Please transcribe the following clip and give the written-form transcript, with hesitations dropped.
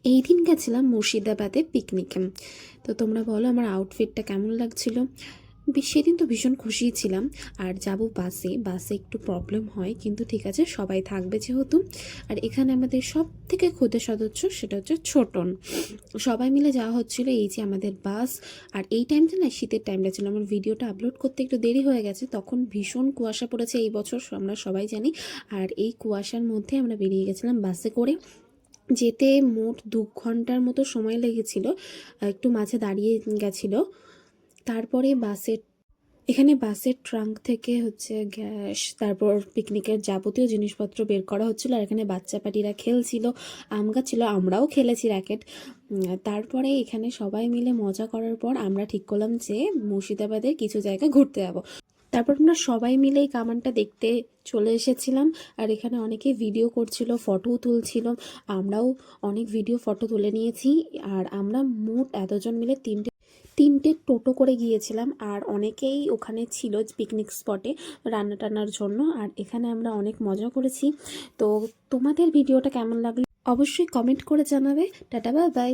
এই দিন গেছিলাম মুর্শিদাবাদে পিকনিকে। তো তোমরা বলো আমার আউটফিটটা কেমন লাগছিল। সেদিন তো ভীষণ খুশিই ছিলাম। আর যাব বাসে, বাসে একটু প্রবলেম হয়, কিন্তু ঠিক আছে, সবাই থাকবে যেহেতু। আর এখানে আমাদের সব থেকে ক্ষুদে সদস্য সেটা হচ্ছে ছোটন। সবাই মিলে যাওয়া হচ্ছিল। এই যে আমাদের বাস। আর এই টাইমটা না, শীতের টাইমটা ছিল। আমার ভিডিওটা আপলোড করতে একটু দেরি হয়ে গেছে, তখন ভীষণ কুয়াশা পড়েছে এই বছর, আমরা সবাই জানি। আর এই কুয়াশার মধ্যে আমরা বেরিয়ে গেছিলাম বাসে করে। যেতে মোট 2 ঘন্টার মতো সময় লেগেছিল, একটু মাঝে দাঁড়িয়ে গেছিল। তারপরে এখানে বাসের ট্রাঙ্ক থেকে হচ্ছে গ্যাস, তারপর পিকনিকের যাবতীয় জিনিসপত্র বের করা হচ্ছিল। আর এখানে বাচ্চা পাটিরা খেলছিল, আম গাছ ছিল, আমরাও খেলেছি র্যাকেট। তারপরে এখানে সবাই মিলে মজা করার পর আমরা ঠিক করলাম যে মুর্শিদাবাদের কিছু জায়গা ঘুরতে যাব। তারপর আমরা সবাই মিলে এই কামানটা দেখতে চলে এসেছিলাম। আর এখানে অনেকে ভিডিও করছিল, ফটোও তুলছিল। আমরাও অনেক ভিডিও ফটো তুলে নিয়েছি। আর আমরা মোট এতজন মিলে তিনটে তিনটে টোটো করে গিয়েছিলাম। আর অনেকেই ওখানে ছিল পিকনিক স্পটে রান্না টান্নার জন্য। আর এখানে আমরা অনেক মজা করেছি। তো তোমাদের ভিডিওটা কেমন লাগলো অবশ্যই কমেন্ট করে জানাবে। Tata, bye bye.